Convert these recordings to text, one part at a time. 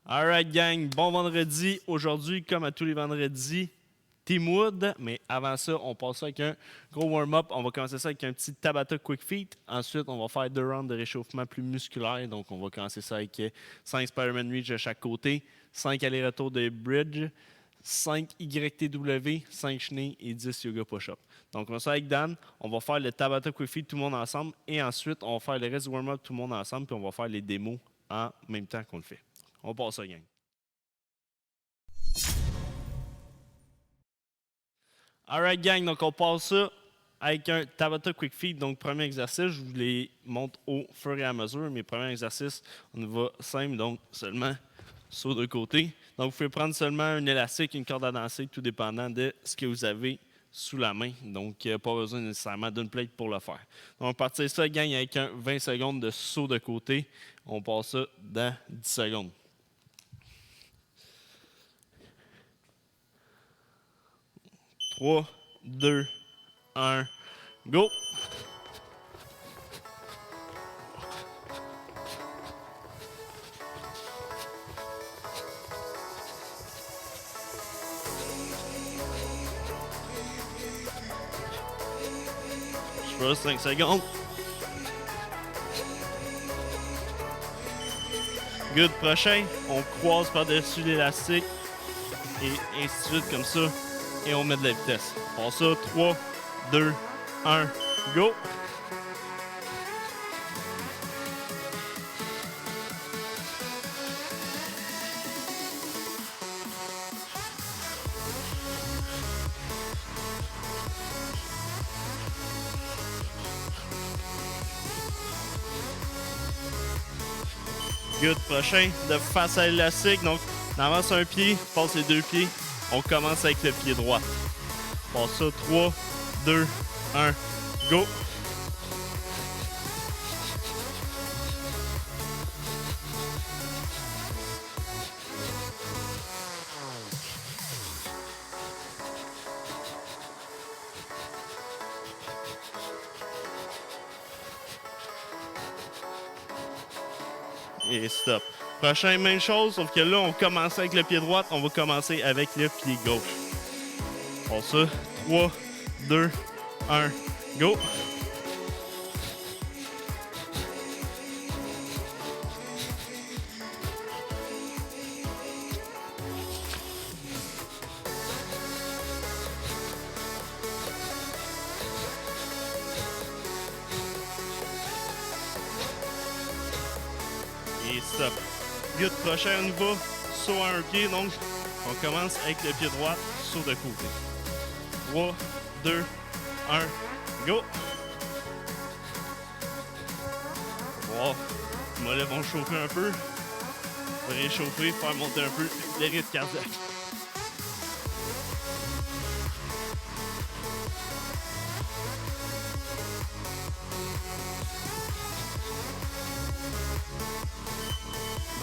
Alright gang, bon vendredi. Aujourd'hui, comme à tous les vendredis, Team Wood. Mais avant ça, on passe ça avec un gros warm-up. On va commencer ça avec un petit Tabata Quick Feet. Ensuite, on va faire 2 rounds de réchauffement plus musculaire. Donc, on va commencer ça avec 5 Spider-Man Reach de chaque côté, 5 allers-retours de bridge, 5 YTW, 5 chenilles et 10 yoga push-up. Donc, on va ça avec Dan. On va faire le Tabata Quick Feet tout le monde ensemble. Et ensuite, on va faire le reste du warm-up tout le monde ensemble. Puis on va faire les démos en même temps qu'on le fait. On passe ça, gang. Alright, gang, donc on passe ça avec un Tabata Quick Feet. Donc, premier exercice, je vous les montre au fur et à mesure. Mes premiers exercices, on y va simple, donc seulement saut de côté. Donc, vous pouvez prendre seulement un élastique, une corde à danser, tout dépendant de ce que vous avez sous la main. Donc, pas besoin nécessairement d'une plate pour le faire. Donc, on va partir ça, gang, avec un 20 secondes de saut de côté. On passe ça dans 10 secondes. 3, 2, 1, go! Je passe 5 secondes. Good, prochain, on croise par-dessus l'élastique et ainsi de suite comme ça. Et on met de la vitesse. On ça, 3, 2, 1, go! Good, prochain, de face à l'élastique. Donc, on avance un pied, passe les deux pieds. On commence avec le pied droit. Passe ça, 3, 2, 1, go! Et stop. Prochain, même chose, sauf que là, on commence avec le pied droit, on va commencer avec le pied gauche. On ça, 3, 2, 1, go! Et stop. Good, prochain, on y va. Saut à un pied, donc on commence avec le pied droit, saut de côté. 3, 2, 1, go! Wow. Les mollets vont chauffer un peu. On va réchauffer, faire monter un peu les rythmes cardiaques.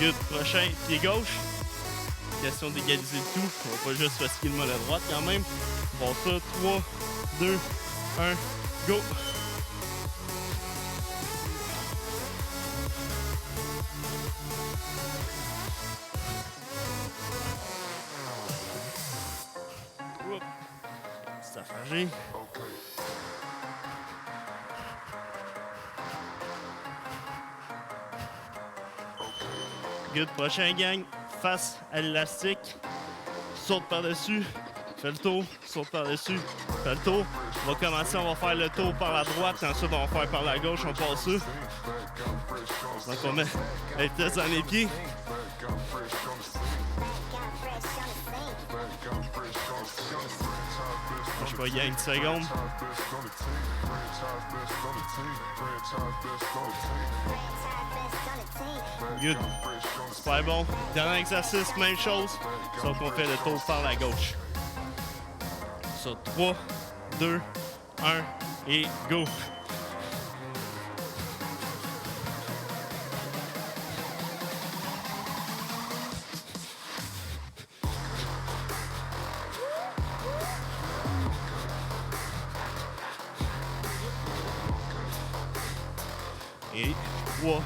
Good, prochain, pied gauche. Question d'égaliser le tout. On va pas juste fatiguer le mollet droite quand même. Bon ça, 3, 2, 1, go! Oups. C'est affagé. Good, prochain gang, face à l'élastique, saute par-dessus, fais le tour, saute par-dessus, fais le tour. On va commencer, on va faire le tour par la droite, ensuite on va faire par la gauche, on passe ça. Donc on met la vitesse dans les pieds. Je sais pas, gang, 10 secondes. Good. Super bon. Dernier exercice, même chose. Sauf qu'on fait le tour par la gauche. Sur 3, 2, 1 et go. Et 3,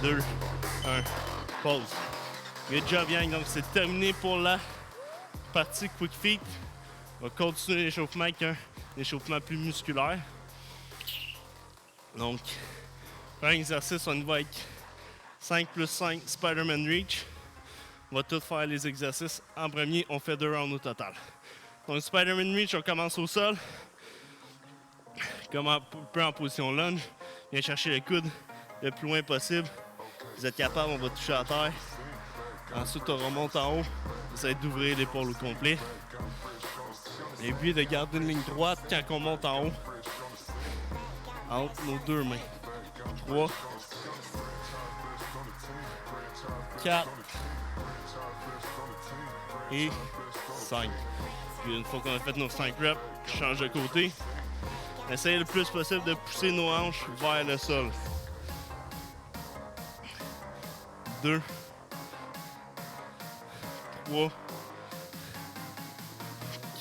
2, 1, pause. Good job, gang. Donc, c'est terminé pour la partie Quick Feet. On va continuer l'échauffement avec un échauffement plus musculaire. Donc, premier exercice, on y va avec 5 plus 5 Spider-Man Reach. On va tous faire les exercices. En premier, on fait 2 rounds au total. Donc, Spider-Man Reach, on commence au sol. Comme un peu en position lunge. Viens chercher le coude le plus loin possible. Vous êtes capable, on va toucher à terre. Ensuite, on remonte en haut. Essayez d'ouvrir l'épaule au complet. Et puis de garder une ligne droite quand on monte en haut. Entre nos deux mains. 3, 4 et 5. Puis une fois qu'on a fait nos 5 reps, je change de côté. Essayez le plus possible de pousser nos hanches vers le sol. 2, 3,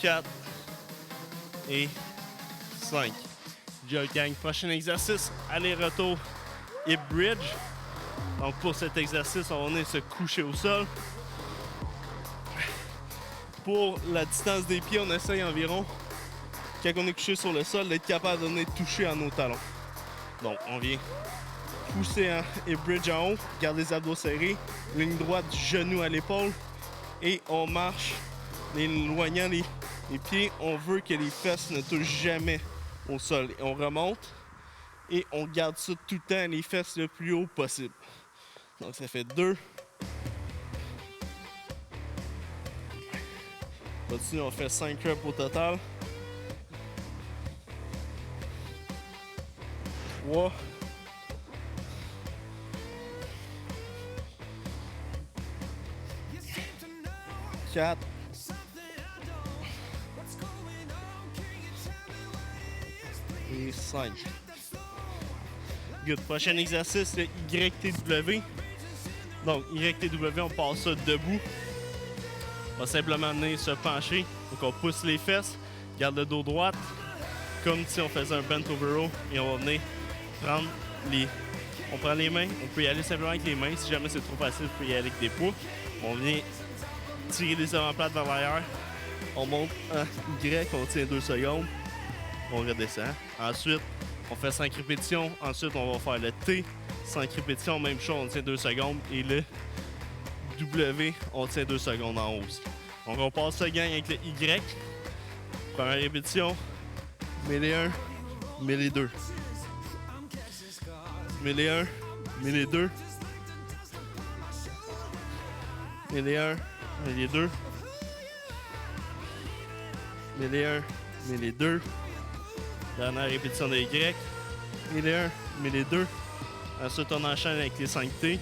4 et 5. Joe gang. Prochain exercice, aller-retour hip bridge. Donc pour cet exercice, on va venir se coucher au sol. Pour la distance des pieds, on essaye environ, quand on est couché sur le sol, d'être capable de venir toucher à nos talons. Donc on vient pousser en hip bridge en haut, garder les abdos serrés, ligne droite du genou à l'épaule et on marche, éloignant les pieds. On veut que les fesses ne touchent jamais au sol. Et on remonte et on garde ça tout le temps, les fesses le plus haut possible. Donc ça fait 2. Continue, on fait 5 reps au total. 3. 4. Et 5. Good. Prochain exercice, le YTW. Donc, YTW, on passe ça debout. On va simplement venir se pencher. Donc, on pousse les fesses, garde le dos droit, comme si on faisait un bent over row. Et on va venir prendre les... On prend les mains. On peut y aller simplement avec les mains. Si jamais c'est trop facile, on peut y aller avec des poids. On vient tirer les avant-plates vers l'arrière. On monte en Y, on tient 2 secondes. On redescend. Ensuite, on fait 5 répétitions. Ensuite, on va faire le T. 5 répétitions, même chose, on tient 2 secondes. Et le W, on tient 2 secondes en haut aussi. Donc, on passe ce gang avec le Y. Première répétition. Mets les 1, mets les 2. Mets les 1, mets les 2. Mets les 1, mets les 2. Mets les 1, mets les 2. Dernière répétition de Y. Mets les 1, mets les 2. Ensuite, on enchaîne avec les 5 T.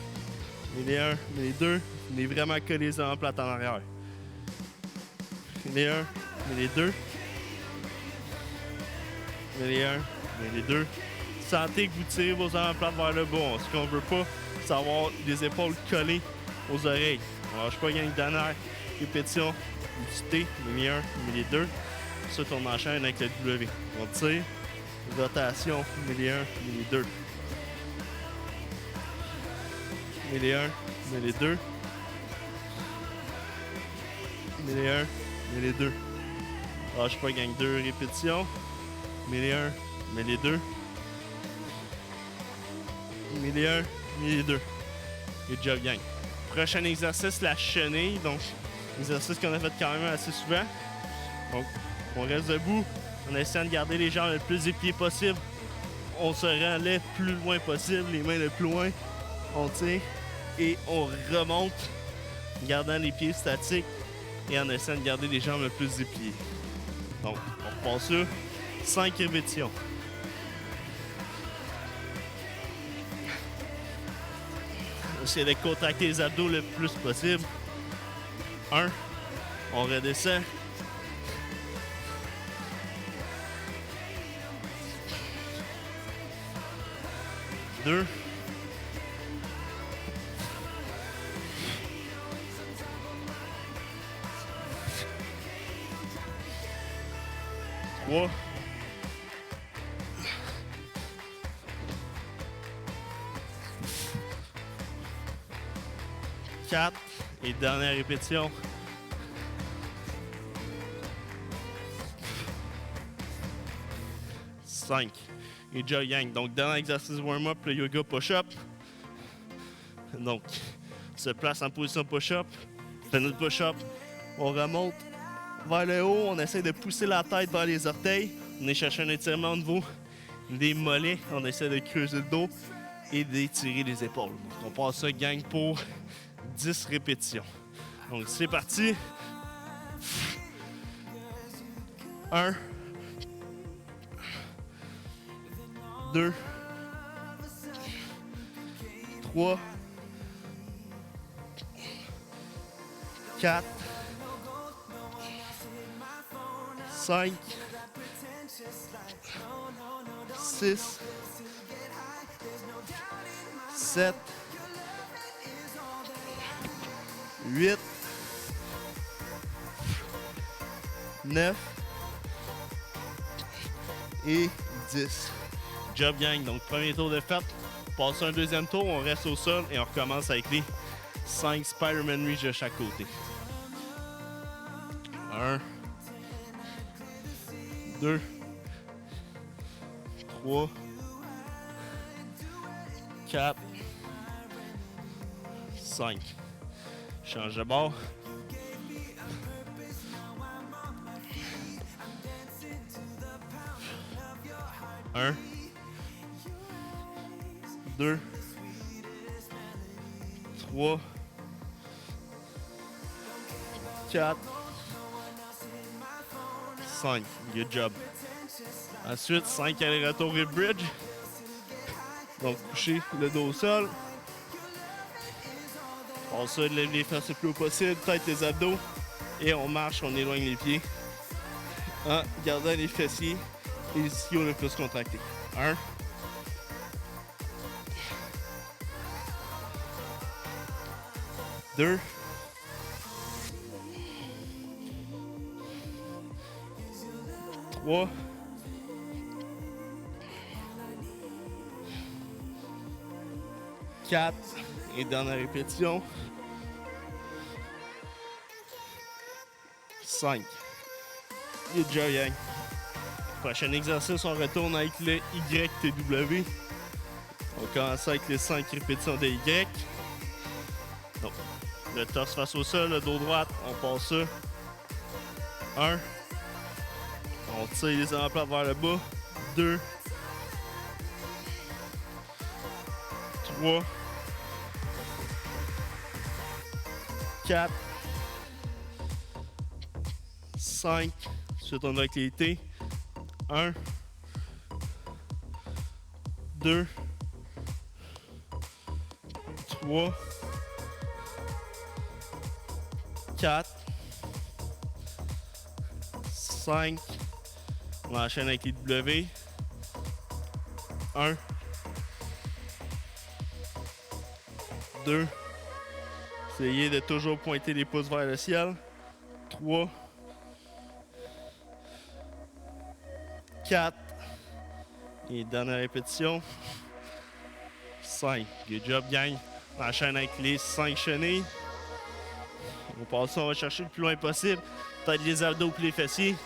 Mets les 1, mets les 2. On est vraiment collé les avant-plates en arrière. Mets les 1, mets les 2. Mets les 1, mets les 2. Sentez que vous tirez vos avant-plates vers le bas. Ce qu'on veut pas, c'est avoir les épaules collées aux oreilles. On lâche pas gang dernière répétition du T. Mets les 1, mets les 2. Ensuite, on enchaîne avec le W. On tire, rotation, mets les 1, mets les 2. Mets les 1, mets les 2. Mets les 1, mets les 2. Lâche pas, gang, 2 répétitions. Mets les 1, mets les 2. Mets les 1, mets les 2. Good job, gang. Prochain exercice, la chenille. Donc, exercice qu'on a fait quand même assez souvent. Donc, on reste debout. On essaie de garder les jambes le plus épiées possible. On se rend le plus loin possible, les mains le plus loin. On tire et on remonte, gardant les pieds statiques et en essayant de garder les jambes le plus épiées. Donc, on repasse ça. 5 répétitions. Essayez de contracter les abdos le plus possible. 1. On redescend. 2. 3. 4. 4. Et dernière répétition. 5. Et jog gang. Donc, dernier exercice warm-up, le yoga push-up. Donc, on se place en position push-up. On fait notre push-up. On remonte vers le haut. On essaie de pousser la tête vers les orteils. On est chercher un étirement au niveau des mollets. On essaie de creuser le dos et d'étirer les épaules. Donc, on passe ça, gang, pour 10 répétitions. Donc, c'est parti. 1, 2, 3, 4, 5, 6, 7, 8, 9 et 10. Job gang, donc premier tour de fait. Passe un deuxième tour, on reste au sol et on recommence avec les 5 Spider-Man Reach de chaque côté. 1, 2, 3, 4, 5. Change de bord. 1, 2, 3, 4, 5. Good job. Ensuite, 5 allers-retours et bridge. Donc, coucher le dos au sol. On se lève les fesses le plus haut possible, tête les abdos. Et on marche, on éloigne les pieds en gardant les fessiers et les ischios le plus contractés. 1, 2, 3, 4 et dernière répétition. 5. Good job, gang. Prochain exercice, on retourne avec le YTW. On commence avec les 5 répétitions de Y. Donc, le torse face au sol, le dos droit, on passe ça. 1. On tire les avant-plates vers le bas. 2. 3. 4. 5. Ensuite, on va avec les T. 1. 2. 3. 4. 5. On enchaîne avec les W. 1. 2. Essayez de toujours pointer les pouces vers le ciel. 3. 4. Et dernière répétition. 5. Good job, gang. On enchaîne avec les 5 chenilles. On passe ça, on va chercher le plus loin possible. Peut-être les abdos puis les fessiers.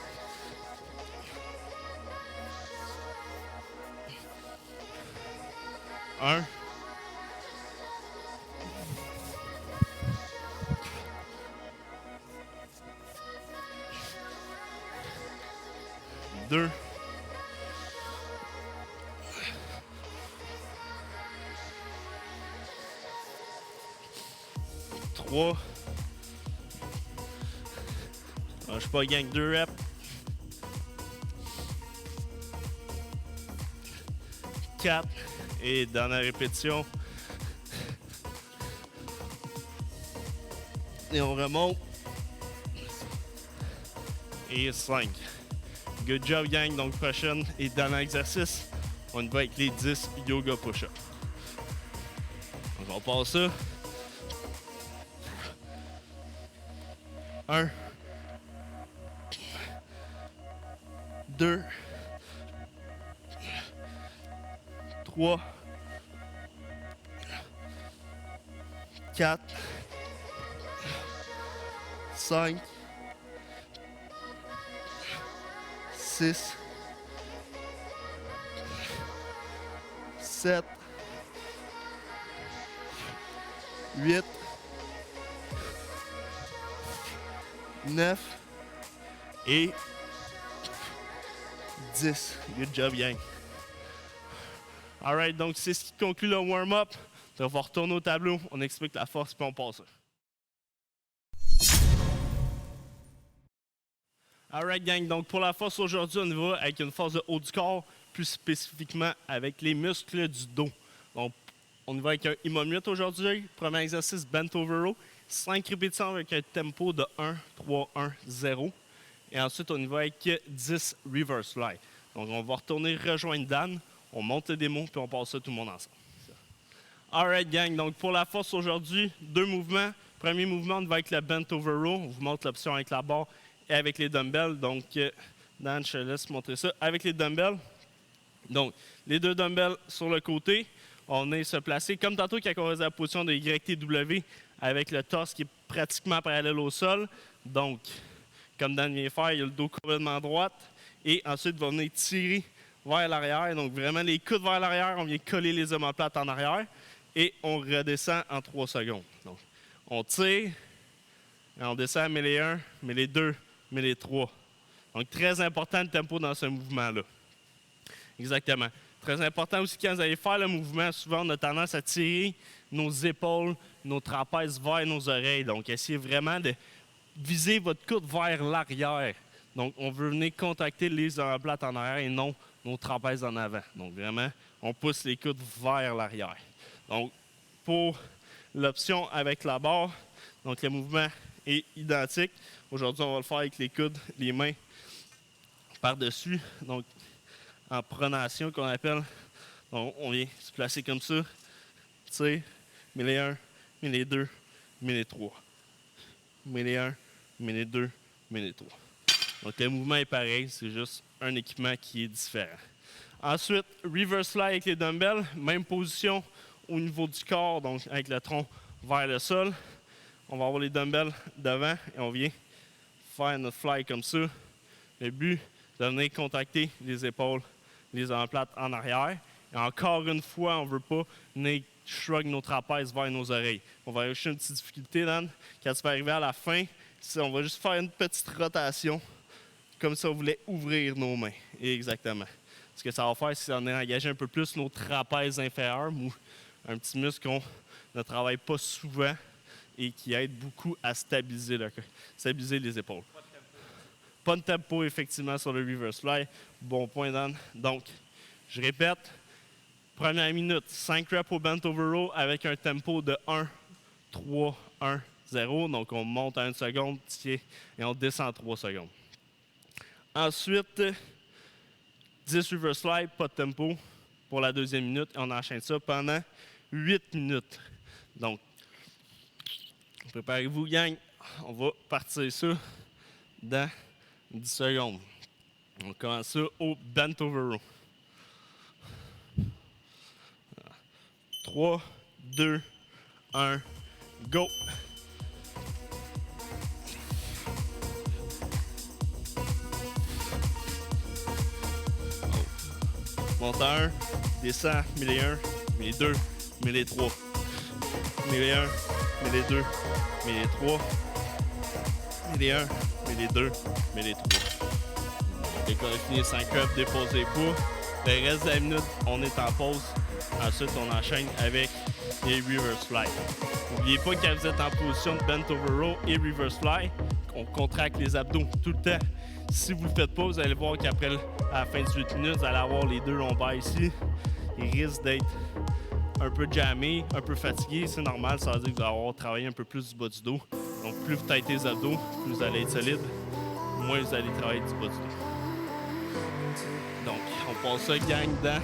1. 2. 3. Je sais pas, gang, 2 reps. 4. Et dernière répétition. Et on remonte. Et 5. Good job, gang. Donc, prochaine et dernier exercice, on va avec les 10 yoga push-ups. Donc, on passe ça. 1. 2. 3. 4. 5, 6, 7, 8, 9 et 10. Good job, gang. Alright, donc c'est ce qui conclut le warm-up. On va retourner au tableau, on explique la force puis on passe. Alright, gang, donc pour la force aujourd'hui, on y va avec une force de haut du corps, plus spécifiquement avec les muscles du dos. Donc, on y va avec un immomute aujourd'hui. Premier exercice, bent over row. 5 répétitions avec un tempo de 1, 3, 1, 0. Et ensuite, on y va avec 10 reverse fly. Donc, on va retourner rejoindre Dan. On monte le démo, puis on passe ça tout le monde ensemble. Alright, gang. Donc, pour la force aujourd'hui, 2 mouvements. Premier mouvement, on va avec le bent over row. On vous montre l'option avec la barre et avec les dumbbells. Donc, Dan, je te laisse montrer ça. Avec les dumbbells. Donc, les 2 dumbbells sur le côté. On est se placer comme tantôt quand on faisait la position de YTW avec le torse qui est pratiquement parallèle au sol. Donc, comme Dan vient faire, il y a le dos complètement à droite. Et ensuite, il va venir tirer vers l'arrière. Donc, vraiment, les coudes vers l'arrière, on vient coller les omoplates en arrière. Et on redescend en 3 secondes. Donc, on tire, et on descend, met les 1, met les 2, met les 3. Donc, très important le tempo dans ce mouvement-là. Exactement. Très important aussi, quand vous allez faire le mouvement, souvent on a tendance à tirer nos épaules, nos trapèzes vers nos oreilles. Donc, essayez vraiment de viser votre coude vers l'arrière. Donc, on veut venir contacter les omoplates en arrière et non nos trapèzes en avant. Donc, vraiment, on pousse les coudes vers l'arrière. Donc, pour l'option avec la barre, donc le mouvement est identique. Aujourd'hui, on va le faire avec les coudes, les mains par-dessus. Donc, en pronation qu'on appelle. Donc, on vient se placer comme ça. Tire, mets les 1, mets les 2, mets les 3. Mets les 1, mets les 2, mets les 3. Donc, le mouvement est pareil, c'est juste un équipement qui est différent. Ensuite, reverse fly avec les dumbbells. Même position au niveau du corps, donc avec le tronc vers le sol. On va avoir les dumbbells devant et on vient faire notre fly comme ça. Le but, c'est de venir contacter les épaules, les omoplates en arrière. Et encore une fois, on ne veut pas venir shrug nos trapèzes vers nos oreilles. On va ajouter une petite difficulté, Dan. Quand tu vas arriver à la fin, on va juste faire une petite rotation, comme si on voulait ouvrir nos mains. Et exactement. Ce que ça va faire, c'est qu'on est engagé un peu plus nos trapèzes inférieurs, ou un petit muscle qu'on ne travaille pas souvent et qui aide beaucoup à stabiliser les épaules. Pas de tempo, effectivement, sur le reverse fly. Bon point, Dan. Donc, je répète, première minute, 5 reps au bent over row avec un tempo de 1, 3, 1, 0. Donc, on monte à 1 seconde, et on descend à 3 secondes. Ensuite, 10 reverse fly, pas de tempo pour la deuxième minute. Et on enchaîne ça pendant 8 minutes. Donc, préparez-vous, gang. On va partir ça dans 10 secondes. On commence ça au bent over row. 3, 2, 1, go! Monte à 1, descend, mets les 1, mets les 2, mets les 3. Mets les 1, mets les 2, mets les 3. Mets les 1, mets les 2, mets les 3. Dès qu'on a fini 5 reps, déposez pas. Le reste de la minute, on est en pause. Ensuite, on enchaîne avec les reverse fly. N'oubliez pas que quand vous êtes en position de bent over row et reverse fly, on contracte les abdos tout le temps. Si vous ne le faites pas, vous allez voir qu'après à la fin de 8 minutes, vous allez avoir les deux lombaires ici. Ils risquent d'être un peu jammés, un peu fatigués. C'est normal, ça veut dire que vous allez avoir travaillé un peu plus du bas du dos. Donc, plus vous tightez les abdos, plus vous allez être solide, moins vous allez travailler du bas du dos. Donc, on passe ça, gang, dans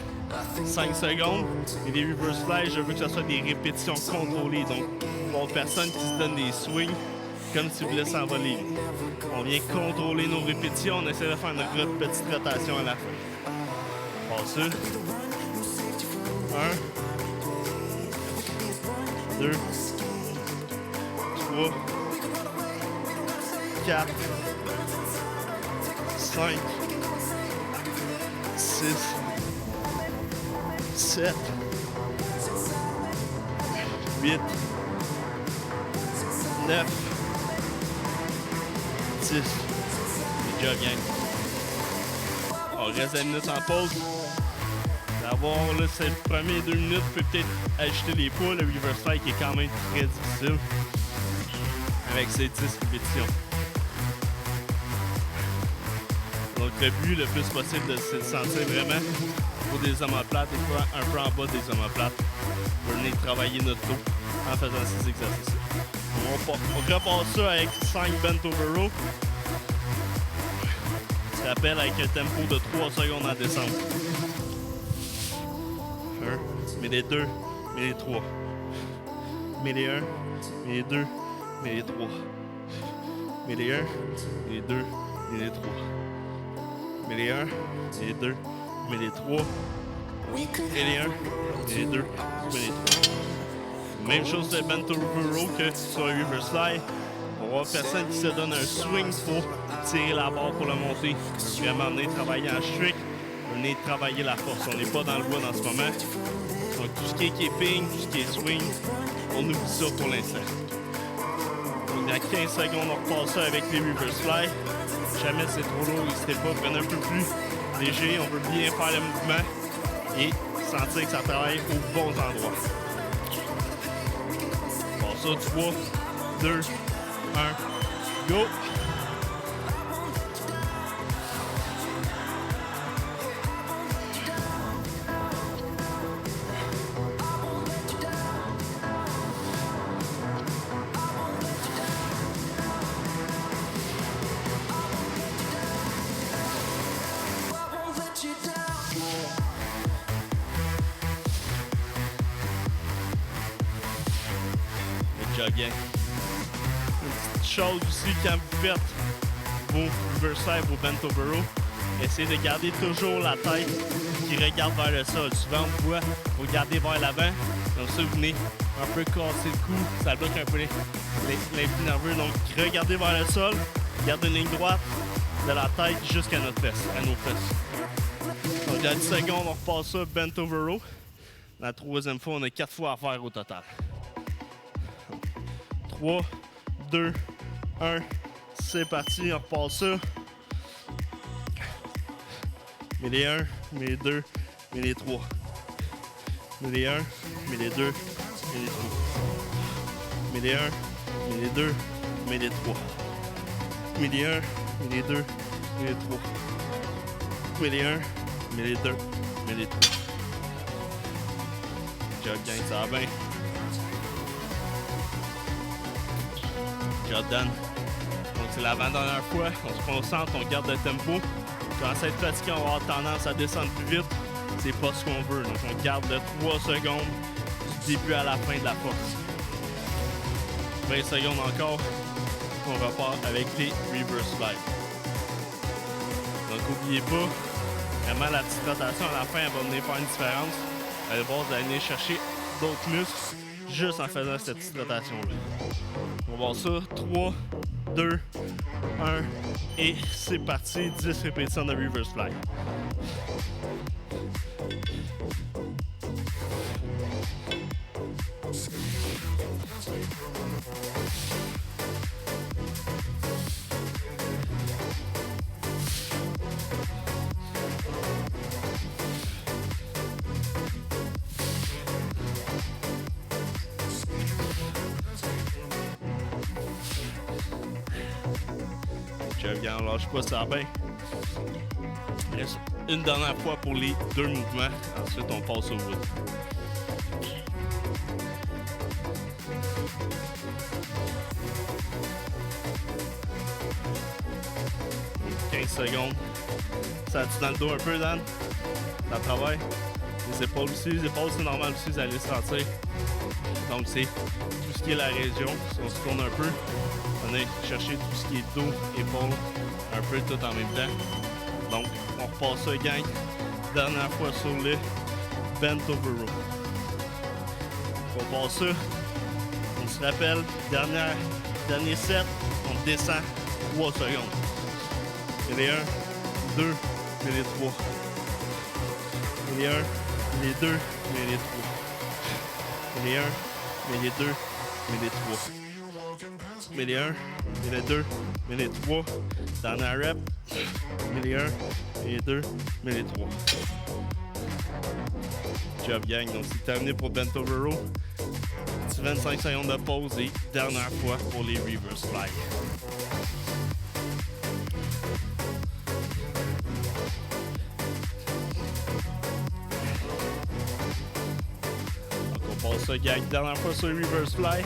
5 secondes. Et les reverse fly, je veux que ce soit des répétitions contrôlées. Donc, pour personne qui se donne des swings comme si vous voulez s'envoler. On vient contrôler nos répétitions. On essaie de faire une petite rotation à la fin. On passe ça. 1, 2, 3, 4, 5, 6, 7, 8, 9, 10. Good job, gang. On reste 10 minutes en pause. D'avoir, là, c'est le premier 2 minutes, peut peut-être ajouter des poids. Le reverse fly qui est quand même très difficile avec ces 10 répétitions. Donc, le but le plus possible, c'est de sentir vraiment au des omoplates et fois un peu en bas des omoplates pour venir travailler notre dos en faisant ces exercices. On repart ça avec 5 bent over row. Ça s'appelle avec un tempo de 3 secondes en descente. 1, mets les 2, mets les 3. Mets les 1, mets les 2, mets les 3. Mets les 1, mets les 2, mets les 3. Mets les 1, mets les 2, mets les 3. Mets les 1, mets les 2, mets les 3. Même chose sur le bent over row que sur le reverse fly. On va voir personne qui se donne un swing pour tirer la barre pour la monter. Vraiment venir travailler en strict, venir travailler la force. On n'est pas dans le bois dans ce moment. Donc tout ce qui est keeping, tout ce qui est swing, on oublie ça pour l'instant. Donc à 15 secondes, on repart ça avec les reverse fly. Jamais c'est trop lourd, n'hésitez pas, prenez un peu plus léger. On veut bien faire le mouvement et sentir que ça travaille aux bons endroits. Bon, ça, 3, 2, 1, go! Bien. Une petite chose aussi, quand vous faites vos reverse fly, vos bent over row, essayez de garder toujours la tête qui regarde vers le sol. Souvent, on voit, vous regardez vers l'avant, donc ça, vous venez un peu casser le cou, ça bloque un peu l'influx nerveux. Donc, regardez vers le sol, gardez une ligne droite de la tête jusqu'à notre fesse, à nos fesses. Donc, à 10 secondes, on repasse ça, bent over row. La troisième fois, on a 4 fois à faire au total. 3, 2, 1, c'est parti, on repart ça. Mets les 1, mets les 2, mets les 3. Mets les 1, mets les 2, mets les 3. Mets les 1, mets les 2, mets les 3. Mets les 1, mets les 2, mets les 3. Mets les 1, mets les 2, mets les 3. Job gang, ça va bien. Jordan. Donc c'est l'avant-dernière fois, on se concentre, on garde le tempo. Quand on s'est fatigué, on va avoir tendance à descendre plus vite. C'est pas ce qu'on veut. Donc on garde le 3 secondes du début à la fin de la force. 20 secondes encore, on repart avec les reverse fly. Donc n'oubliez pas, vraiment la petite rotation à la fin, elle va venir faire une différence. Allez voir, vous allez venir chercher d'autres muscles juste en faisant cette petite rotation-là. On va voir ça. 3, 2, 1 et c'est parti. 10 répétitions de reverse fly. Bien, on lâche pas, ça va bien. Il reste une dernière fois pour les 2 mouvements. Ensuite, on passe au wood. « 15 secondes. Ça a-tu dans le dos un peu, Dan? Ça travaille. Les épaules aussi. Les épaules, c'est normal aussi, vous allez sentir. Donc, c'est tout ce qui est la région. Si on se tourne un peu, on est chercher tout ce qui est dos, épaules, un peu tout en même temps. Donc, on repart ça, gang. Dernière fois sur le bent over row. On passe ça. On se rappelle, dernier set, on descend 3 secondes. Et les 1, 2, et les 3. Et les 1, les 2, et les 3. Et les 1, et les 2, et les 3. Mais les 1, et les 2, mais les 3. Dernière rep. Mais les 1, et les 2, mais les 3. Job gang, donc c'est terminé pour bent over row. Petit 25 secondes de pause et dernière fois pour les reverse fly. Donc on passe ça gang, dernière fois sur les reverse fly.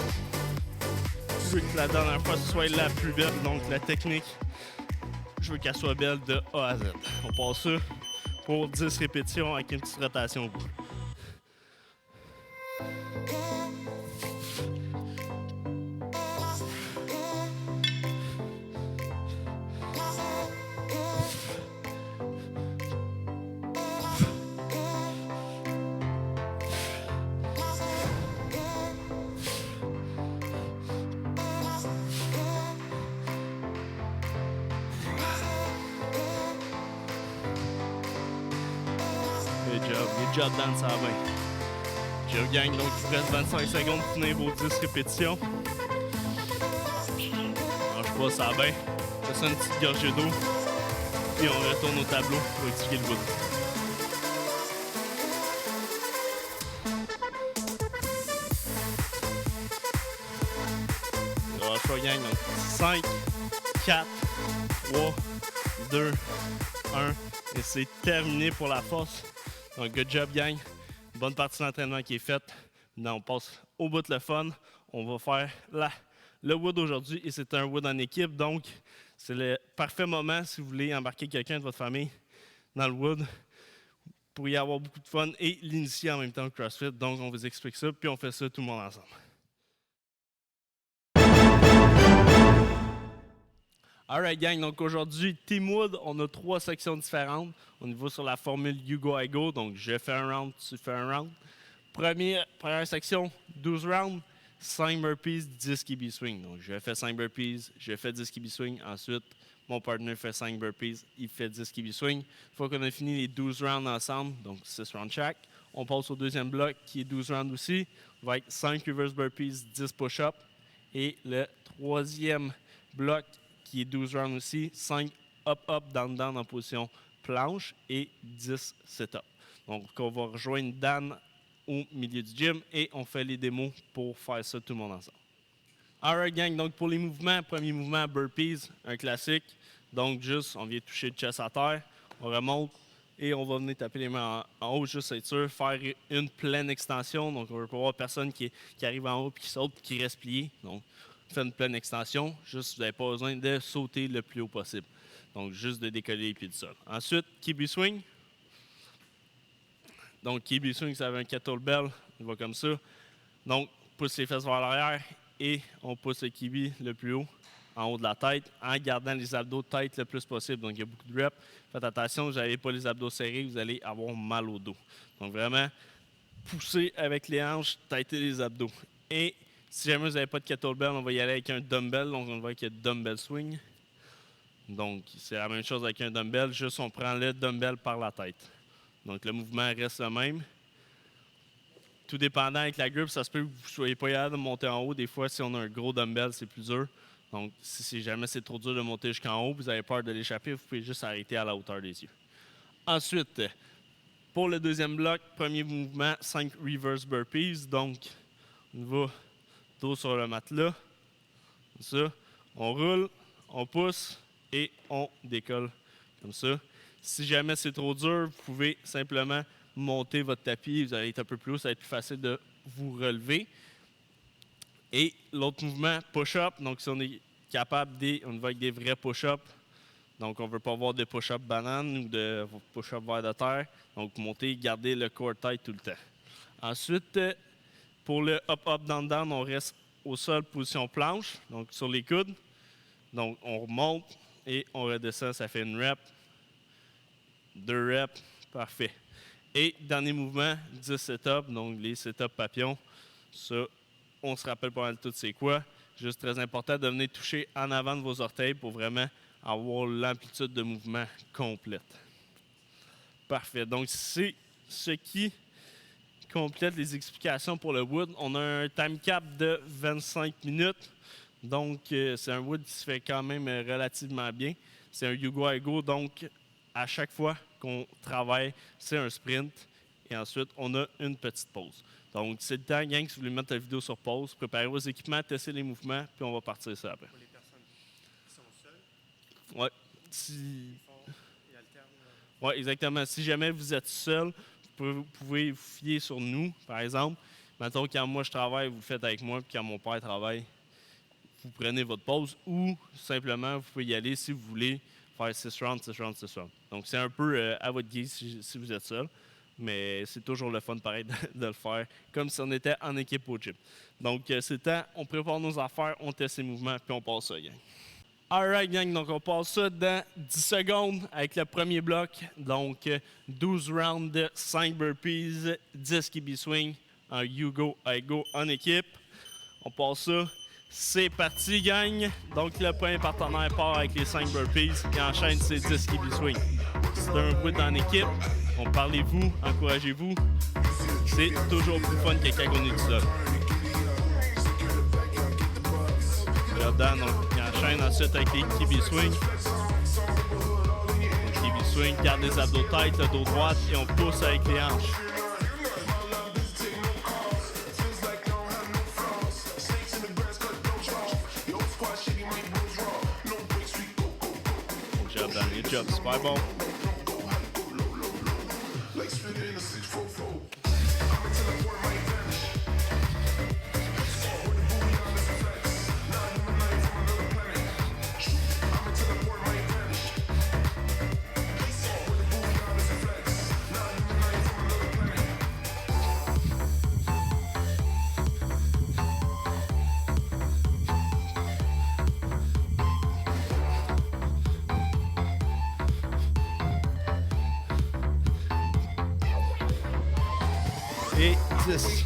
Je veux que la dernière fois soit la plus belle, donc la technique, je veux qu'elle soit belle de A à Z. On passe ça pour 10 répétitions avec une petite rotation au bout. Good job dans ça va. Job gang, donc il vous reste 25 secondes pour finir vos 10 répétitions. Lâche pas, ça va bien. Fais ça une petite gorgée d'eau. Puis on retourne au tableau pour expliquer le bout. Lâche pas gang, donc 5, 4, 3, 2, 1. Et c'est terminé pour la force. Donc, good job, gang. Bonne partie de l'entraînement qui est faite. Maintenant, on passe au bout de le fun. On va faire le wood aujourd'hui et c'est un wood en équipe. Donc, c'est le parfait moment si vous voulez embarquer quelqu'un de votre famille dans le wood pour y avoir beaucoup de fun et l'initier en même temps au CrossFit. Donc, on vous explique ça puis on fait ça tout le monde ensemble. Alright gang, donc aujourd'hui, Team Wood, on a 3 sections différentes. On y va sur la formule You Go, I Go, donc je fais un round, tu fais un round. Première section, 12 rounds, 5 burpees, 10 kibi swing. Donc je fais 5 burpees, je fais 10 kibi swing. Ensuite, mon partner fait 5 burpees, il fait 10 kibi swing. Une fois qu'on a fini les 12 rounds ensemble, donc 6 rounds chaque, on passe au deuxième bloc qui est 12 rounds aussi, avec 5 reverse burpees, 10 push-ups. Et le troisième bloc qui est 12 rounds aussi, 5 up, down en position planche et 10 sit-up. Donc, on va rejoindre Dan au milieu du gym et on fait les démos pour faire ça tout le monde ensemble. Alright gang, donc pour les mouvements, premier mouvement, burpees, un classique. Donc, juste, on vient toucher le chest à terre, on remonte et on va venir taper les mains en haut, juste être sûr, faire une pleine extension. Donc, on ne veut pas voir personne qui arrive en haut, puis qui saute, puis qui reste plié. Donc, fait une pleine extension, juste vous n'avez pas besoin de sauter le plus haut possible. Donc, juste de décoller les pieds du sol. Ensuite, kibi swing. Donc, kibi swing, ça va un kettlebell, on va comme ça. Donc, pousse les fesses vers l'arrière et on pousse le kibi le plus haut, en haut de la tête, en gardant les abdos de tête le plus possible. Donc, il y a beaucoup de reps. Faites attention, vous n'avez pas les abdos serrés, vous allez avoir mal au dos. Donc, vraiment, poussez avec les hanches, têtez les abdos. Et si jamais vous n'avez pas de kettlebell, on va y aller avec un dumbbell. Donc, on va avec un dumbbell swing. Donc, c'est la même chose avec un dumbbell, juste on prend le dumbbell par la tête. Donc, le mouvement reste le même. Tout dépendant avec la grippe, ça se peut que vous ne soyez pas capable de monter en haut. Des fois, si on a un gros dumbbell, c'est plus dur. Donc, si jamais c'est trop dur de monter jusqu'en haut, vous avez peur de l'échapper, vous pouvez juste arrêter à la hauteur des yeux. Ensuite, pour le deuxième bloc, premier mouvement, 5 reverse burpees. Donc, on va dos sur le matelas. Comme ça. On roule, on pousse et on décolle. Comme ça. Si jamais c'est trop dur, vous pouvez simplement monter votre tapis. Vous allez être un peu plus haut, ça va être plus facile de vous relever. Et l'autre mouvement, push-up. Donc, si on est capable, on va avec des vrais push-ups. Donc, on ne veut pas avoir de push-up banane ou de push-up vers de terre. Donc, monter, garder le corps tight tout le temps. Ensuite, pour le up, down, on reste au sol, position planche, donc sur les coudes. Donc, on remonte et on redescend. Ça fait une rep, 2 reps, parfait. Et dernier mouvement, 10 sit-ups, donc les sit-ups papillons. Ça, on se rappelle pas mal tout c'est quoi. Juste très important de venir toucher en avant de vos orteils pour vraiment avoir l'amplitude de mouvement complète. Parfait. Donc, c'est ce qui complète les explications pour le wood. On a un time cap de 25 minutes. Donc, c'est un wood qui se fait quand même relativement bien. C'est un You Go I Go. Donc, à chaque fois qu'on travaille, c'est un sprint. Et ensuite, on a une petite pause. Donc, c'est le temps, gang, si vous voulez mettre la vidéo sur pause, préparez vos équipements, testez les mouvements, puis on va partir ça après. Pour les personnes qui sont seules, Ouais. ils alternent. Oui, exactement. Si jamais vous êtes seul, vous pouvez vous fier sur nous, par exemple. Mettons, quand moi je travaille, vous le faites avec moi, puis quand mon père travaille, vous prenez votre pause, ou simplement, vous pouvez y aller si vous voulez faire 6 rounds, 6 rounds, 6 rounds. Donc, c'est un peu à votre guise si vous êtes seul. Mais c'est toujours le fun, pareil, de le faire comme si on était en équipe au gym. Donc, c'est le temps, on prépare nos affaires, on teste les mouvements, puis on passe ça, gang. Alright, gang, donc on passe ça dans 10 secondes avec le premier bloc. Donc, 12 rounds de 5 burpees, 10 kibi swing en You Go, I Go en équipe. On passe ça. C'est parti, gang. Donc, le premier partenaire part avec les 5 burpees et enchaîne ses 10 kibi swing. C'est un wood en équipe. On parlez-vous, encouragez-vous. C'est toujours plus fun que quand on est tout seul. Jordan, donc, il enchaîne ensuite avec les kibi swing. Kibi swing, garde les abdos tête, le dos droit et on pousse avec les hanches. Jordan, good job, super bon. Et 10.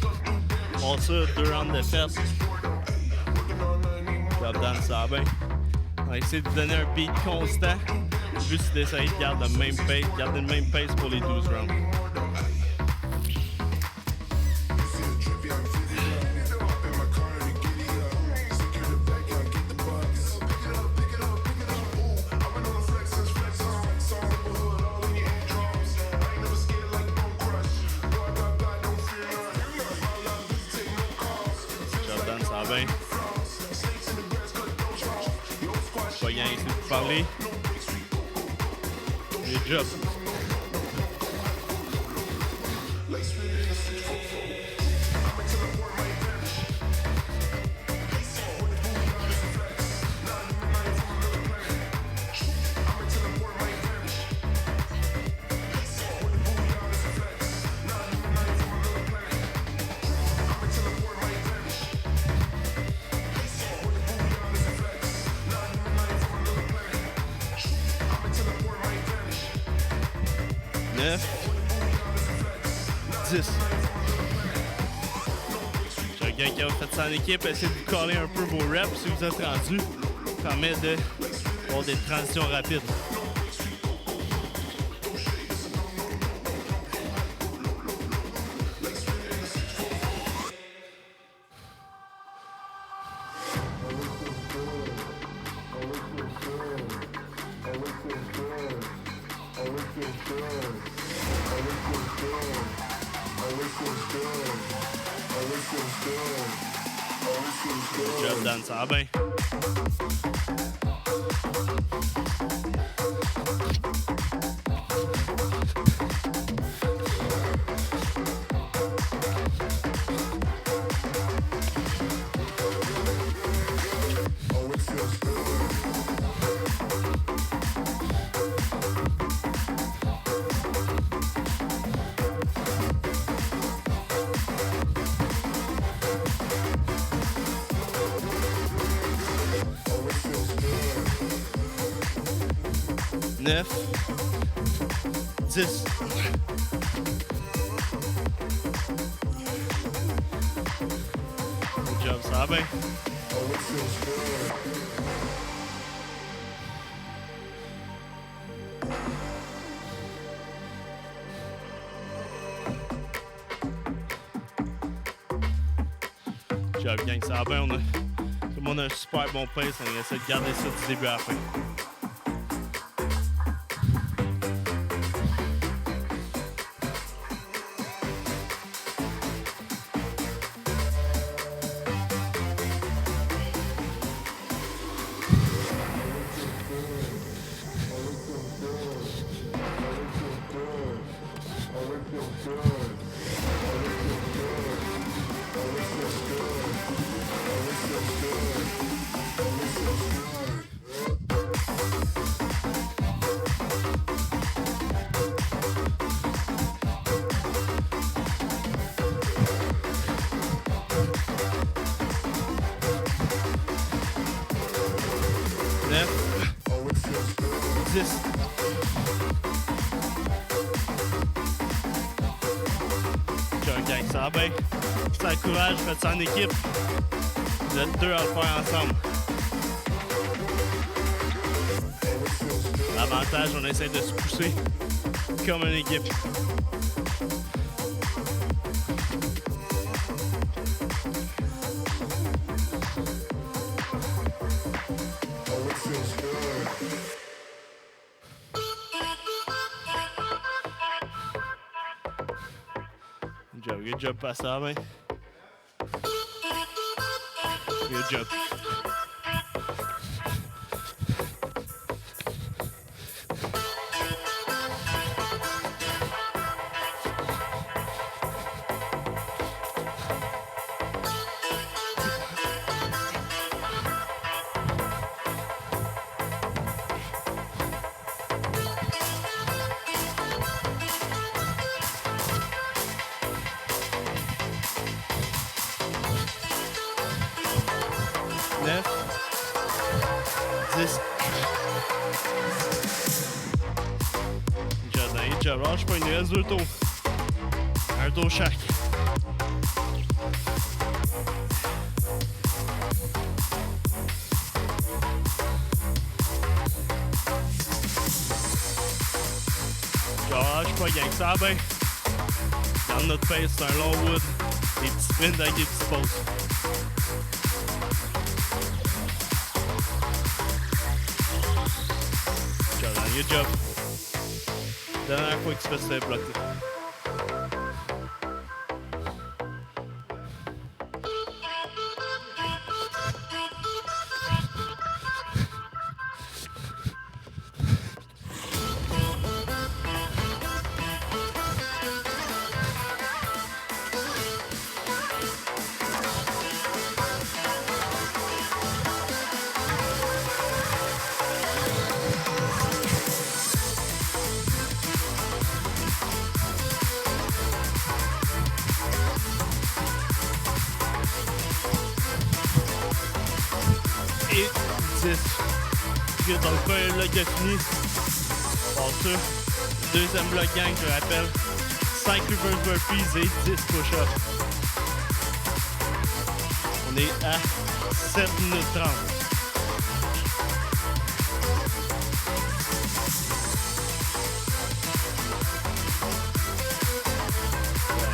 Bon, ça, 2 rounds de fesses. Jordan, ça va bien. On va essayer de vous donner un beat constant. Juste d'essayer de garder le même pace pour les 12 rounds. Ça va bien. Pas rien ici pour parler. Good job. J'ai un gars qui a fait ça en équipe, essayez de vous coller un peu vos reps si vous êtes rendu. Ça permet d'avoir des transitions rapides. Jordan, ça va bien. Neuf, 10. Good job, ça va bien. Job, gang, ça va bien. Tout le monde a un super bon pace. On essaie de garder ça du début à la fin. Gang, ça va bien. Ça encourage, faites ça en équipe. Vous êtes deux à le faire ensemble. L'avantage, on essaie de se pousser comme une équipe. Good job, passe à la main. Good job. Lâche pas, il nous reste 2 tours. Un tour chaque. Lâche pas, gang, ça va bien. Dans notre pace, c'est un long wood. Des petits spins avec des petits pauses. Good job. Dernière fois que tu fais ce bloc. Et 10. Donc, le bloc est fini. Bon, ça, deuxième bloc gang, je rappelle. 5 reverse burpees et 10 push-ups. On est à 7 minutes 30.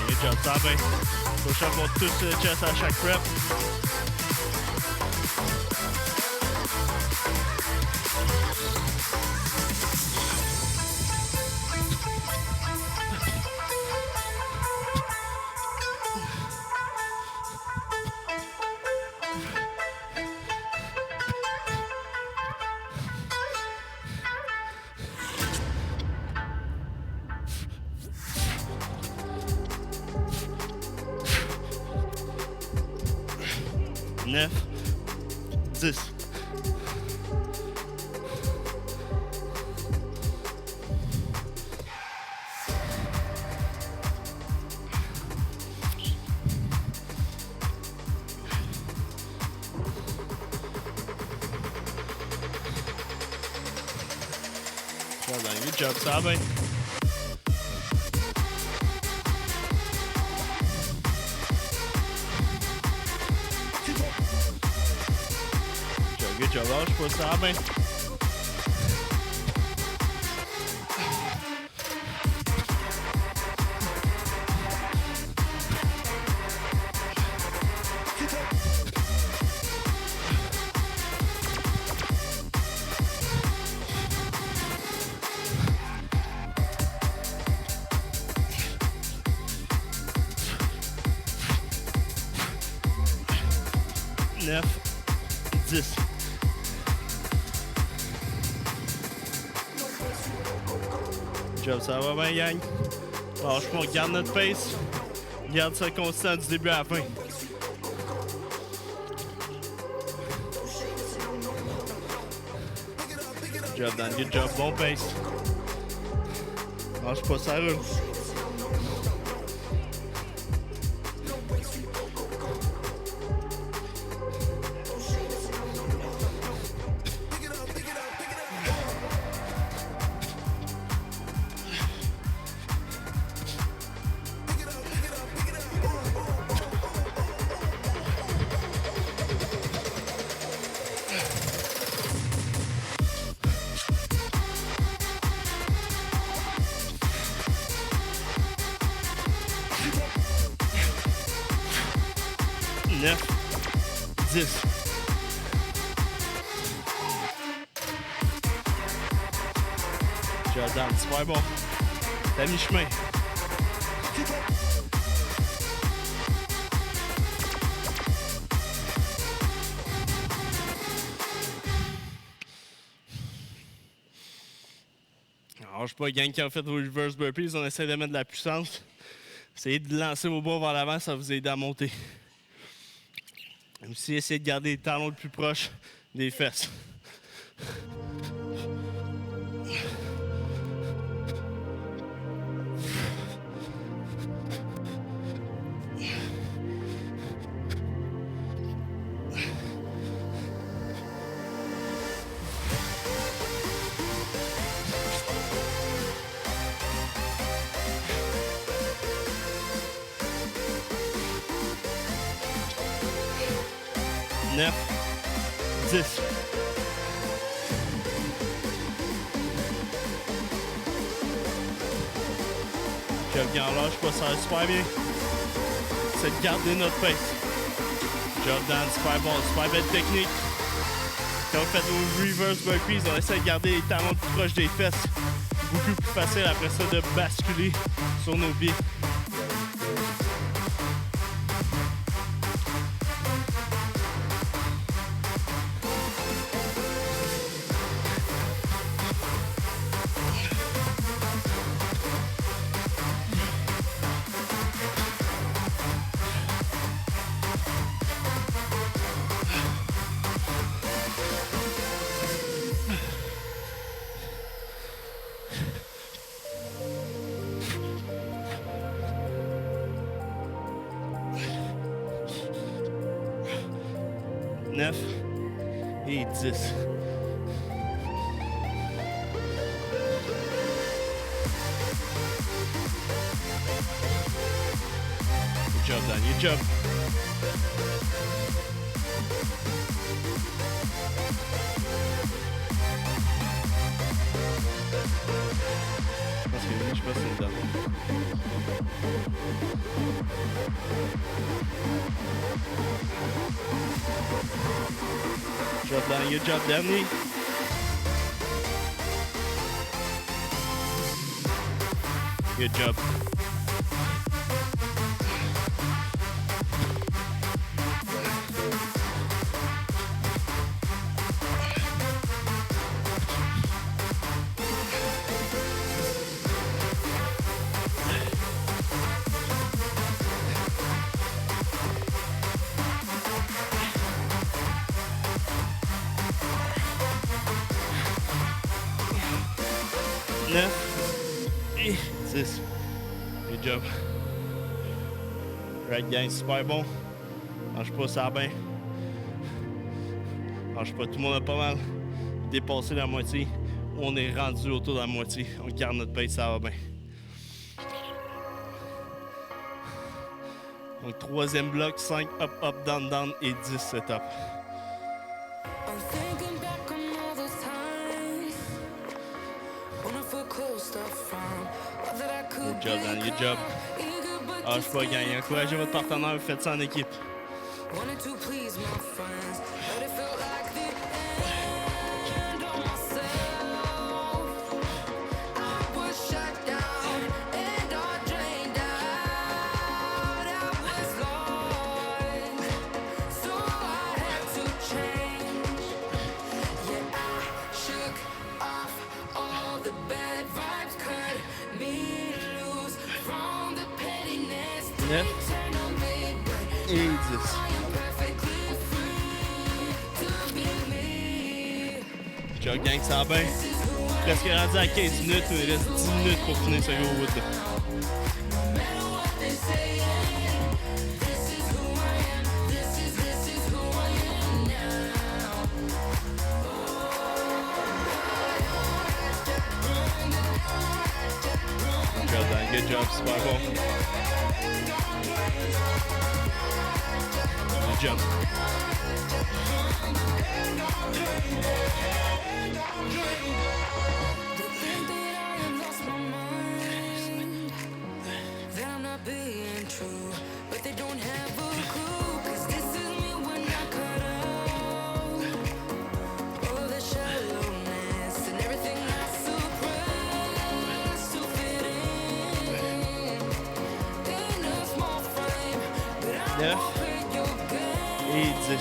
Good job, ça va bien. Push-up, on touche le chest à chaque prep. Neuf, 10. Good job, ça va bien. Good job, lâche pas ça, ben. 9, 10. Job, ça va bien, gang. Lâche pas, garde notre pace. Garde ça constant du début à la fin. Job, Dan. Good job. Bon pace. Lâche pas, ça roule. Neuf, 10. Jordan, super bon. T'as mi-chemin. Alors, je sais pas, gang qui a fait vos reverse burpees, on essaie de mettre de la puissance. Essayez de lancer vos bras vers l'avant, ça va vous aider à monter. Aussi, essayez de garder les talons le plus proches des fesses. Neuf, 10. Job, bien lâche pas, ça va super bien. C'est de garder notre pace. Job, Dan, super bon, super belle technique. Quand vous faites vos reverse burpees, on essaie de garder les talons plus proches des fesses. Beaucoup plus facile après ça de basculer sur nos pieds. Neuf et 10. Good job, Dan. Good job. Je sais pas si c'est le dernier. Job, Dan. Good job, dernier. Good job. Neuf et 10. Good job. Right, gang, super bon. Lâche pas, ça va bien. Lâche pas, tout le monde a pas mal dépassé la moitié. On est rendu autour de la moitié. On garde notre pace, ça va bien. Donc, troisième bloc, 5 up, up, down, down et 10 setup. Good job, Dan. Good job. Ah, je suis pas gagnant. Encouragez votre partenaire, vous faites ça en équipe. Neuf et 10. Chuck gang, ça va bien. Presque rendu à 15 minutes, mais il reste 10 minutes pour finir ce gros wood. Good job, super bon. Good job. Et 10.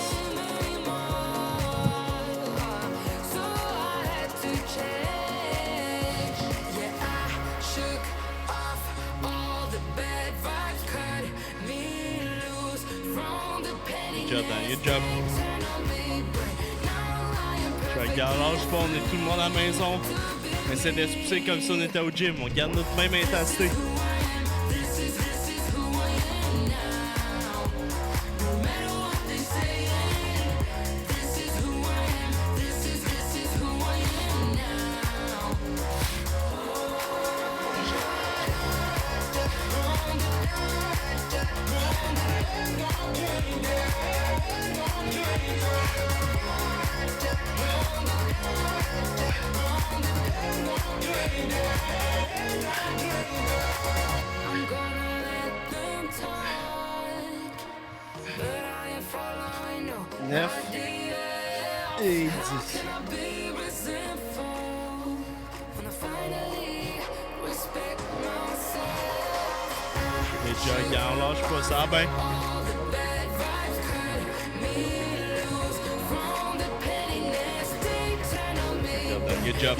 Good job, Dan. Good job. Je regarde, lâche pas, on est tout le monde à la maison. On essaie de se pousser comme si on était au gym. On garde notre même intensité. Neuf et 10. Les joggers, on lâche pas ça, ben. Good job.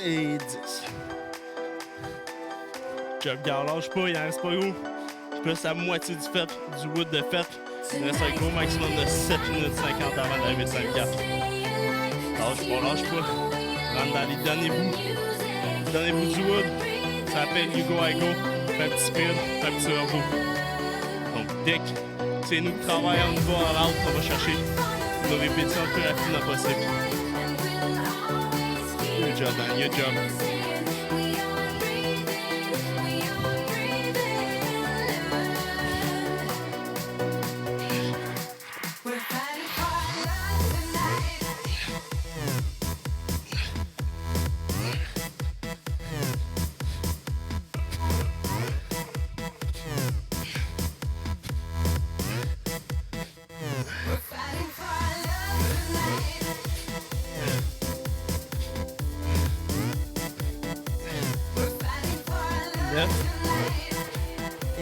Et 10. Job gars, lâche pas, il en reste pas gros. Plus la moitié du fait, du wood de fait. Il reste un gros maximum de 7 minutes 50 avant d'arriver sur le 4. Lâche pas. Rentre dans les derniers bouts. Dernier bout du wood. Ça s'appelle You Go I Go. Fais un petit speed, fais un petit turbo. Donc dès que c'est nous qui travaillons au niveau en route, on va chercher nos répétitions le plus rapidement possible. Good job, man. Good job.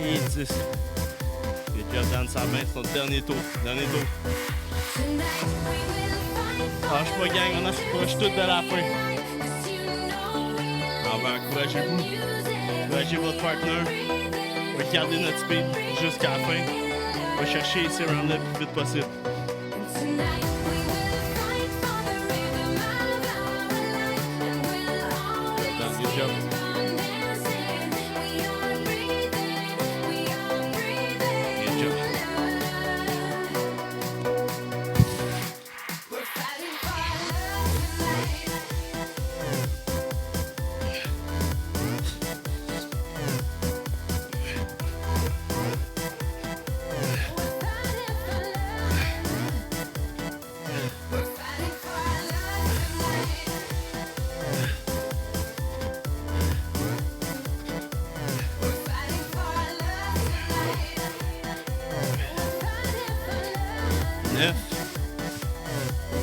Et 10. Good job, Dan, sa main, c'est notre dernier tour. Lâche pas, gang, on approche tout de la fin. On va encourager vous. Encourager votre partner. On va garder notre speed jusqu'à la fin. On va chercher ces rounds-là le plus vite possible. Good job. Good job.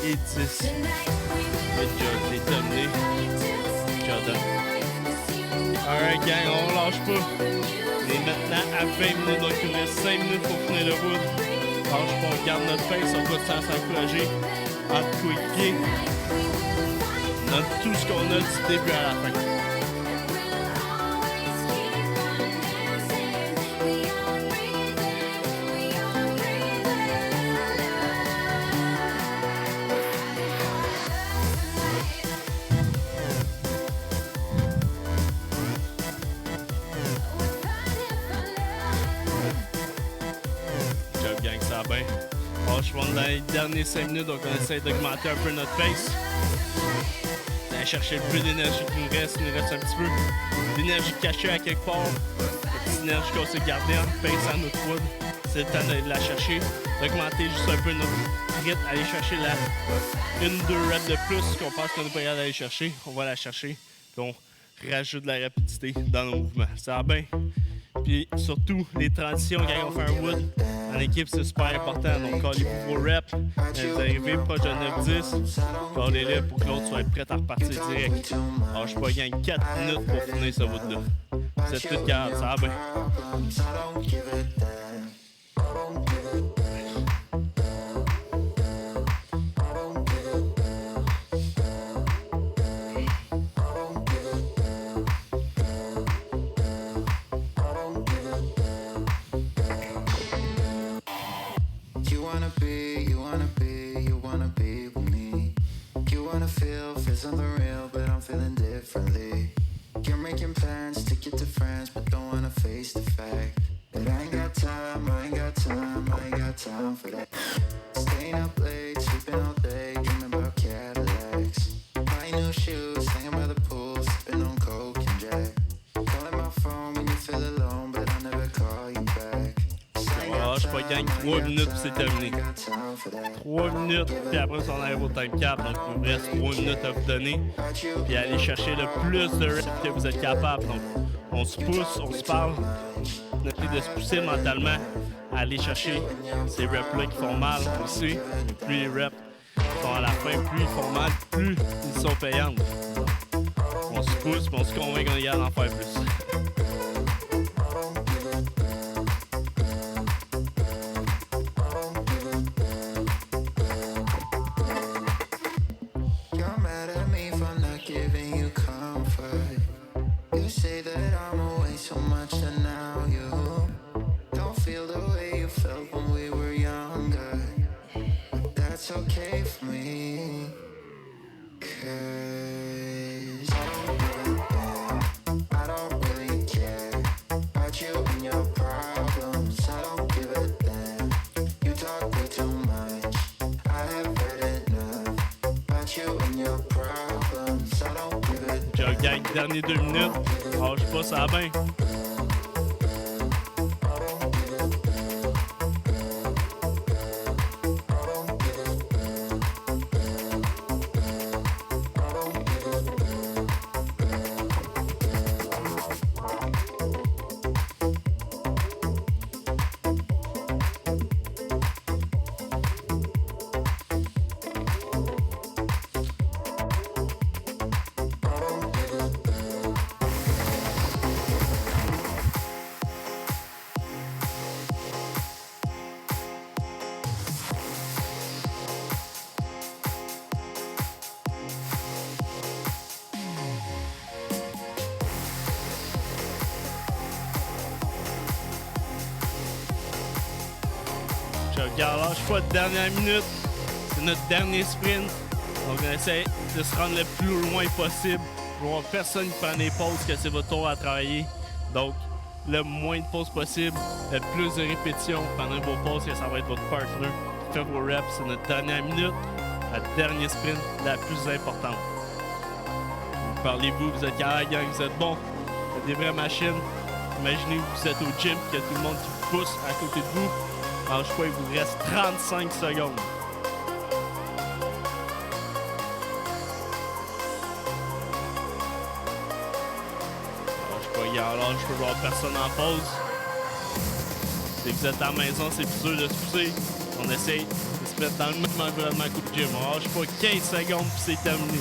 Et 10. Good job, c'est terminé. Jordan. Alright gang, on lâche pas. Et maintenant à 20 minutes, donc il nous reste 5 minutes pour finir le wood. Lâche pas, on garde notre pace, on va s'encourager. Hot quick kick. On a tout ce qu'on a du début à la fin. Bien. Je suis dans les dernières 5 minutes, donc on essaie d'augmenter un peu notre pace. D'aller chercher le peu d'énergie qu'il nous reste. Il nous reste un petit peu d'énergie cachée à quelque part. La petite énergie qu'on s'est gardée en pace à notre wood. C'est le temps d'aller la chercher. D'augmenter juste un peu notre rythme. Aller chercher la 1-2 reps de plus qu'on pense qu'on n'est pas capable d'aller chercher. On va la chercher. Puis on rajoute de la rapidité dans nos mouvements. Ça va bien. Puis surtout, les transitions quand on fait un wood en équipe, c'est super important. Donc, callez-vous vos reps. Vous arrivez proche de 9-10. Callez-les pour que l'autre soit prêt à repartir direct. Alors, je peux gagner 4 minutes pour finir ce wood-là. Vous êtes tous capables, ça va bien. Je gagne 3 minutes puis c'est terminé. 3 minutes, puis après on arrive au time cap. Donc il vous reste 3 minutes à vous donner. Puis aller chercher le plus de reps que vous êtes capable. Donc on se pousse, on se parle. Notez de se pousser mentalement à aller chercher ces reps-là qui font mal aussi. Plus les reps sont à la fin, plus ils font mal, plus ils sont payants. On se pousse puis on se convainc qu'on est capable d'en faire plus. Je gagne les dernières 2 minutes. Lâche pas, ça va bien. Regarde, lâche pas, dernière minute. C'est notre dernier sprint. Donc, on essaie de se rendre le plus loin possible. Il va y avoir personne qui prend des pauses, que c'est votre tour à travailler. Donc, le moins de pauses possible, le plus de répétitions pendant vos pauses, que ça va être votre partner. Faites vos reps, c'est notre dernière minute, la dernière sprint, la plus importante. Parlez-vous, vous êtes carré, gang, vous êtes bon, vous êtes des vraies machines. Imaginez que vous êtes au gym, qu'il y a tout le monde qui vous pousse à côté de vous. Alors, je crois qu'il vous reste 35 secondes. Alors, je peux voir personne en pause. Si vous êtes à la maison, c'est plus dur de se pousser. On essaye de se mettre dans le même environnement qu'au gym. On lâche pas 15 secondes puis c'est terminé.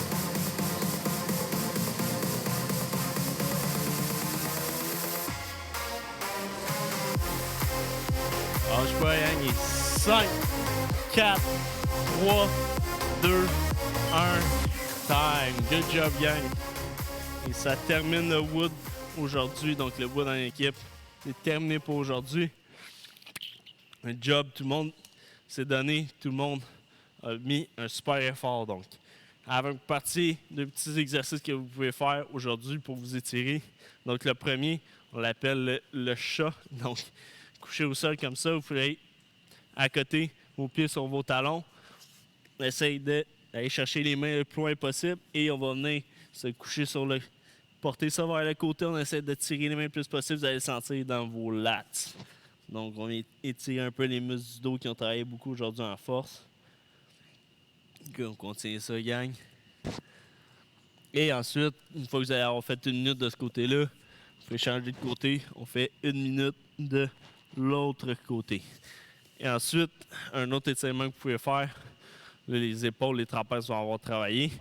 Lâche pas, hein, il est 5, 4, 3, 2, 1, time. Good job, gang. Et ça termine le wood aujourd'hui, donc le wood en équipe. C'est terminé pour aujourd'hui. Un job, tout le monde s'est donné, tout le monde a mis un super effort. Donc, avant de partir, deux petits exercices que vous pouvez faire aujourd'hui pour vous étirer. Donc, le premier, on l'appelle le chat. Donc, couché au sol comme ça, vous pouvez être à côté, vos pieds sur vos talons. On essaye d'aller chercher les mains le plus loin possible et on va venir se coucher sur le. Portez ça vers le côté, on essaie de tirer les mains le plus possible, vous allez le sentir dans vos lats. Donc, on étire un peu les muscles du dos qui ont travaillé beaucoup aujourd'hui en force. On continue ça, gang. Et ensuite, une fois que vous allez avoir fait 1 minute de ce côté-là, vous pouvez changer de côté. On fait 1 minute de l'autre côté. Et ensuite, un autre étirement que vous pouvez faire, là, les épaules, les trapèzes vont avoir travaillé.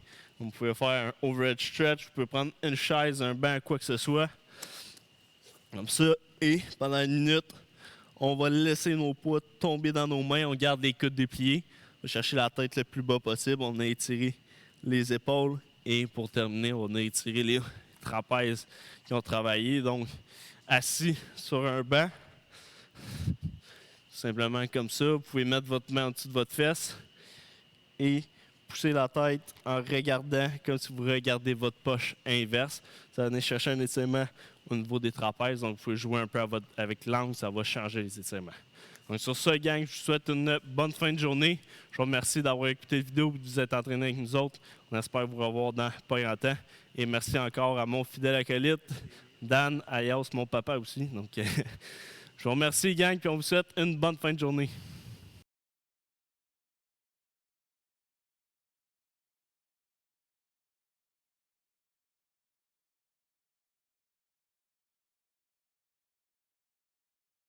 Vous pouvez faire un overhead stretch, vous pouvez prendre une chaise, un banc, quoi que ce soit. Comme ça. Et pendant 1 minute, on va laisser nos poids tomber dans nos mains. On garde les coudes dépliés. On va chercher la tête le plus bas possible. On a étiré les épaules. Et pour terminer, on a étiré les trapèzes qui ont travaillé. Donc, assis sur un banc. Simplement comme ça. Vous pouvez mettre votre main en dessous de votre fesse. Et pousser la tête en regardant comme si vous regardez votre poche inverse. Ça va venir chercher un étirement au niveau des trapèzes. Donc, vous pouvez jouer un peu avec l'angle. Ça va changer les étirements. Donc, sur ce, gang, je vous souhaite une bonne fin de journée. Je vous remercie d'avoir écouté la vidéo et de vous être entraîné avec nous autres. On espère vous revoir dans pas longtemps. Et merci encore à mon fidèle acolyte, Dan, alias mon papa aussi. Donc, je vous remercie, gang, puis on vous souhaite une bonne fin de journée.